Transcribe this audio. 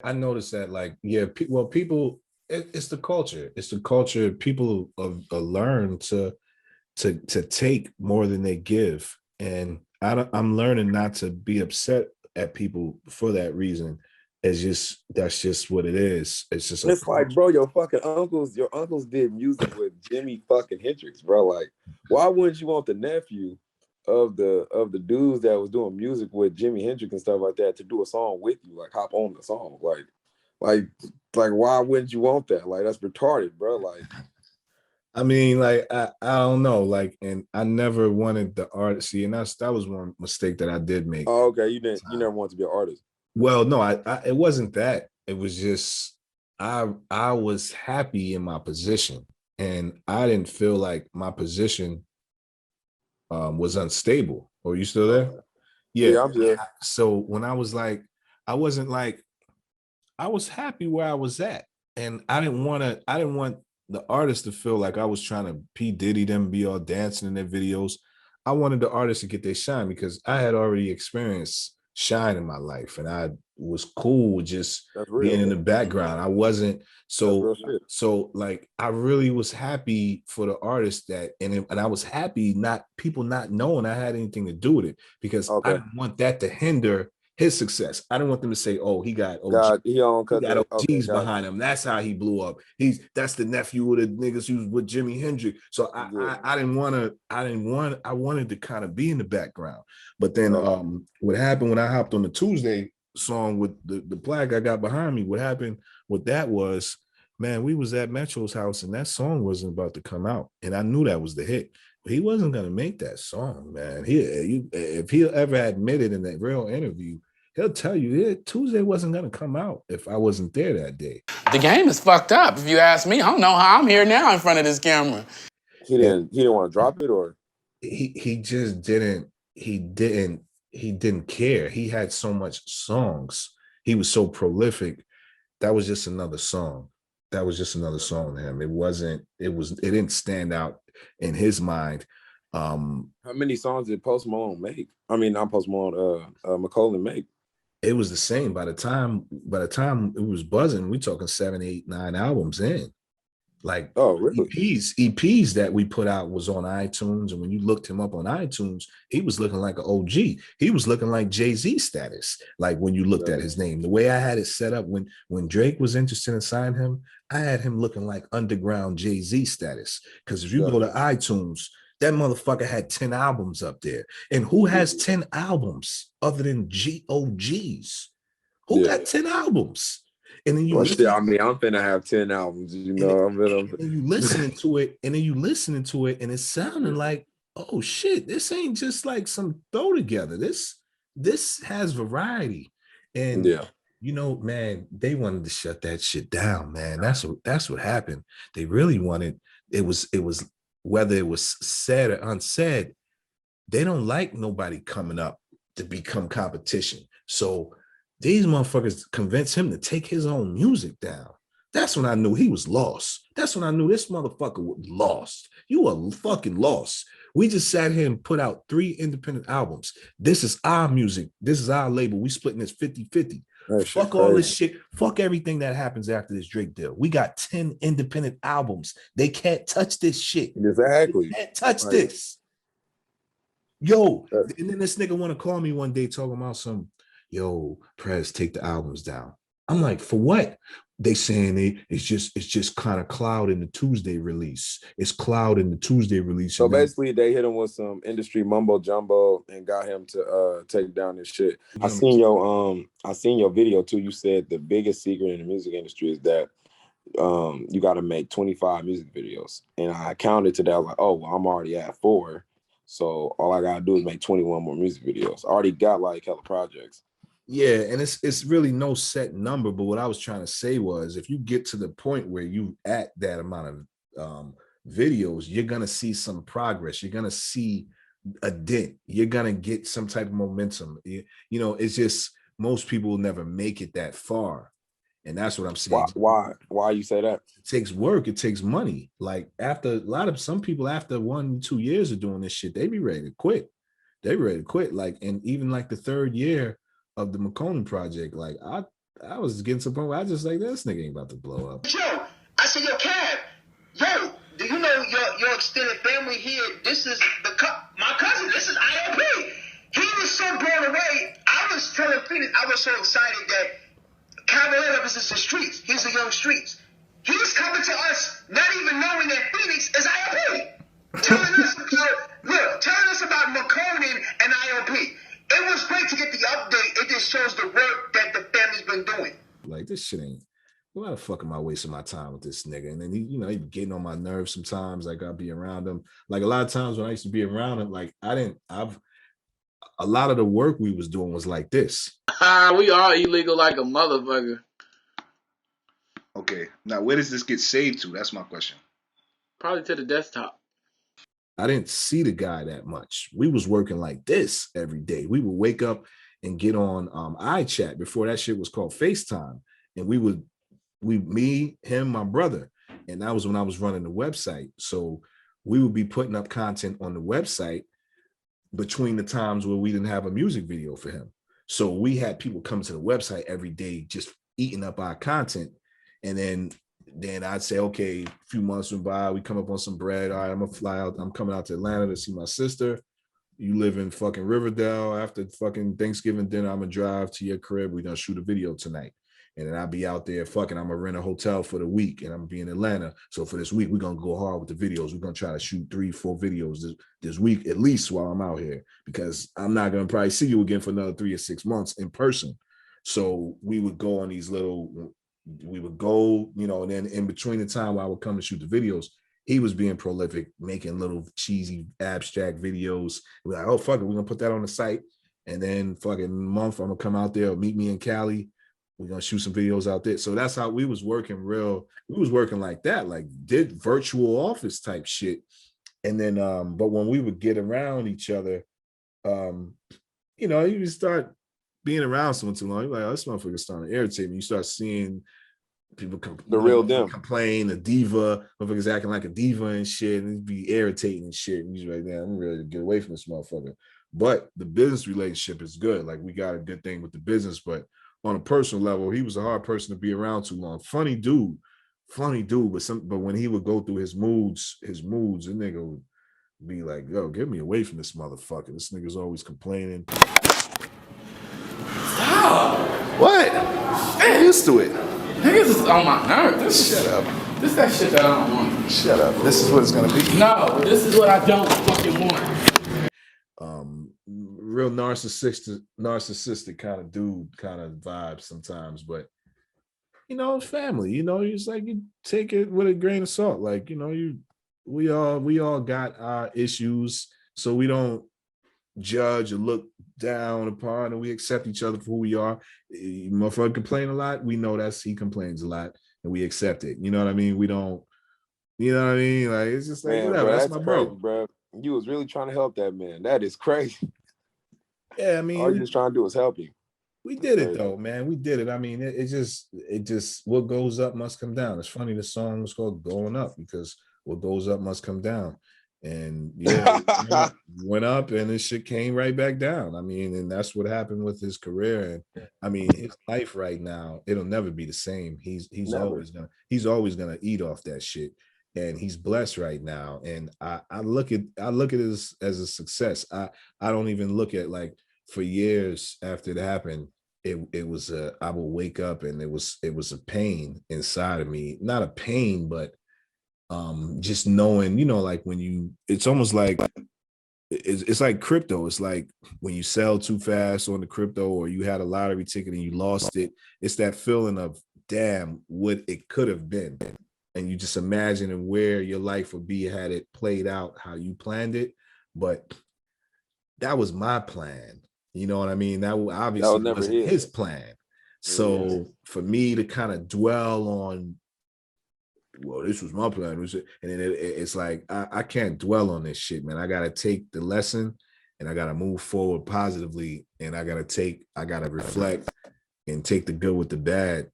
I noticed that, like, yeah, well, people, it's the culture. It's the culture. People learn to take more than they give, and I'm learning not to be upset at people for that reason. It's just that's just what it is. It's just a It's like, bro, your uncles did music with Jimi fucking Hendrix, bro. Like, why wouldn't you want the nephew of the dudes that was doing music with Jimi Hendrix and stuff like that to do a song with you, like hop on the song, like, like, why wouldn't you want that? Like, that's retarded, bro. Like, I mean, like I don't know, like, and I never wanted the art. See, and that was one mistake that I did make. oh, okay, you never want to be an artist. Well, no, I it wasn't that. It was just I was happy in my position, and I didn't feel like my position was unstable. Are you still there? Okay. Yeah. Yeah, I'm just So when I was like, I wasn't like, I was happy where I was at, and I didn't want the artist to feel like I was trying to P Diddy them, be all dancing in their videos. I wanted the artist to get their shine because I had already experienced shine in my life, and I was cool with just that's being real. in the background. I wasn't That's so real shit. so like I really was happy for the artist that, and I was happy not people not knowing I had anything to do with it, because I Okay. didn't want that to hinder his success. I didn't want them to say, "Oh, he got OG, God, he don't he cut got the okay, OGs got behind him. That's how he blew up. That's the nephew of the niggas who was with Jimi Hendrix." So you. Yeah. I didn't want to. I wanted to kind of be in the background. But then Okay. what happened when I hopped on the Tuesday song with the black I got behind me? What happened with that was, man, we was at Metro's house and that song wasn't about to come out, and I knew that was the hit. But he wasn't gonna make that song, man. If he ever admitted in that real interview, he'll tell you, yeah, Tuesday wasn't gonna come out if I wasn't there that day. The game is fucked up, if you ask me. I don't know how I'm here now in front of this camera. And He didn't want to drop it, or he just didn't he didn't care. He had so much songs. He was so prolific. That was just another song. That was just another song to him. It didn't stand out in his mind. how many songs did Post Malone make? I mean, not Post Malone, McCollum make. It was the same by the time it was buzzing. We talking 7, 8, 9 albums in. Like Oh, really? EPs that we put out was on iTunes, and when you looked him up on iTunes, he was looking like an OG. He was looking like Jay-Z status. Like when you looked at Yeah. his name, the way I had it set up, when Drake was interested in signing him, I had him looking like underground Jay-Z status. Because if you go Gotcha. to iTunes, that motherfucker had 10 albums up there. And who has 10 albums other than GOGs? Who Yeah. got 10 albums? And then you Well, shit. listen, I mean, I'm finna have 10 albums. You and, know, and then you listening to it, and it's sounding like, oh shit, this ain't just like some throw together. This has variety. And yeah. you know, man, they wanted to shut that shit down, man. That's what happened. They really wanted, it was whether it was said or unsaid, they don't like nobody coming up to become competition. So these motherfuckers convinced him to take his own music down. That's when I knew he was lost. That's when I knew this motherfucker was lost. You are fucking lost. We just sat here and put out 3 independent albums. This is our music. This is our label. We splitting this 50-50. That shit Fuck all this crazy. shit. Fuck everything that happens after this Drake deal. We got 10 independent albums. They can't touch this shit. They Exactly. can't touch Like, this. Yo, and then this nigga want to call me one day talking about some, yo, Prez, take the albums down. I'm like, for what? They saying it's just kind of cloud in the Tuesday release. It's cloud in the Tuesday release. so And then, basically, they hit him with some industry mumbo jumbo and got him to take down this shit. you know, I seen your video too. You said the biggest secret in the music industry is that you got to make 25 music videos, and I counted to that like, oh, well, I'm already at 4, so all I gotta do is make 21 more music videos. I already got like hella projects. yeah, and it's really no set number. But what I was trying to say was, if you get to the point where you at that amount of videos, you're gonna see some progress. You're gonna see a dent. You're gonna get some type of momentum. It's just most people will never make it that far, and that's what I'm Why? saying. Why you say that? It takes work. It takes money. Like after a lot of some people, after 1-2 years of doing this shit, they be ready to quit. They ready to quit. Like, and even like the third year of the McConen project, like I was getting to the point where I just like, this nigga ain't about to blow up. Yo, I said, yo, Cab, yo, do you know your extended family here? This is my cousin. This is IOP. He was so blown away. I was telling Phoenix, I was so excited that Cavalier represents the streets. He's the young streets. He's coming to us, not even knowing that Phoenix is IOP. Telling us about Makonnen and IOP. It was great to get the update. It just shows the work that the family's been doing. Like, this shit ain't, why the fuck am I wasting my time with this nigga? And then he be getting on my nerves sometimes. Like, I'll be around him. Like, a lot of times when I used to be around him, like, a lot of the work we was doing was like this. We all illegal like a motherfucker. Okay, now where does this get saved to? That's my question. Probably to the desktop. I didn't see the guy that much. We was working like this every day. We would wake up and get on iChat before that shit was called FaceTime. And me, him, my brother. And that was when I was running the website. So we would be putting up content on the website between the times where we didn't have a music video for him. So we had people coming to the website every day, just eating up our content. And then I'd say, okay, a few months went by, we come up on some bread. All right, I'm gonna fly out. I'm coming out to Atlanta to see my sister. You live in fucking Riverdale. After fucking Thanksgiving dinner, I'm gonna drive to your crib. We're gonna shoot a video tonight. And then I'll be out there fucking, I'm gonna rent a hotel for the week and I'm gonna be in Atlanta. So for this week, we're gonna go hard with the videos. We're gonna try to shoot 3-4 videos this week, at least while I'm out here, because I'm not gonna probably see you again for another 3 or 6 months in person. So we would go on these we would go, and then in between the time while I would come and shoot the videos, he was being prolific, making little cheesy abstract videos. We're like, oh, fuck it, we're gonna put that on the site. And then fucking month, I'm gonna come out there or meet me in Cali. We're gonna shoot some videos out there. So that's how we was working we was working like that, like did virtual office type shit. And then, but when we would get around each other, you would start being around someone too long. You're like, oh, this motherfucker's starting to irritate me. You start seeing people the real them complain, a diva, motherfuckers acting like a diva and shit, and it'd be irritating and shit. And he's like, damn, I'm ready to get away from this motherfucker. But the business relationship is good. Like, we got a good thing with the business, but on a personal level, he was a hard person to be around too long. Funny dude, but when he would go through his moods, the nigga would be like, yo, get me away from this motherfucker. This nigga's always complaining. Stop. What? I'm used to it. Niggas is on my nerves. Shut up. This is that shit that I don't want. Shut up. This is what it's gonna be. No, this is what I don't fucking want. Real narcissistic kind of dude, kind of vibe sometimes, but family. It's like you take it with a grain of salt. Like we all got our issues, so we don't judge or look down upon, and we accept each other for who we are. Motherfucker complain a lot, we know he complains a lot, and we accept it. You know what I mean? We don't. You know what I mean? Like, it's just like, man, whatever. That's my crazy, bro. You was really trying to help that man. That is crazy. Yeah, I mean, all you're just trying to do is help him. We did it though, man. We did it. I mean, it just what goes up must come down. It's funny the song was called "Goin Up" because what goes up must come down. And yeah, went up and this shit came right back down. I mean, and that's what happened with his career. And I mean, his life right now, it'll never be the same. He's always gonna eat off that shit. And he's blessed right now. And I look at it as a success. I don't even look at, like, for years after it happened, it was I would wake up and it was a pain inside of me. Not a pain, but just knowing, like when it's almost like it's like crypto. It's like when you sell too fast on the crypto, or you had a lottery ticket and you lost it. It's that feeling of, damn, what it could have been. And you just imagine where your life would be had it played out how you planned it. But that was my plan. You know what I mean? That obviously wasn't his plan. So for me to kind of dwell on, well, this was my plan, and then it's like I can't dwell on this shit, man. I gotta take the lesson and I gotta move forward positively, and I gotta reflect and take the good with the bad,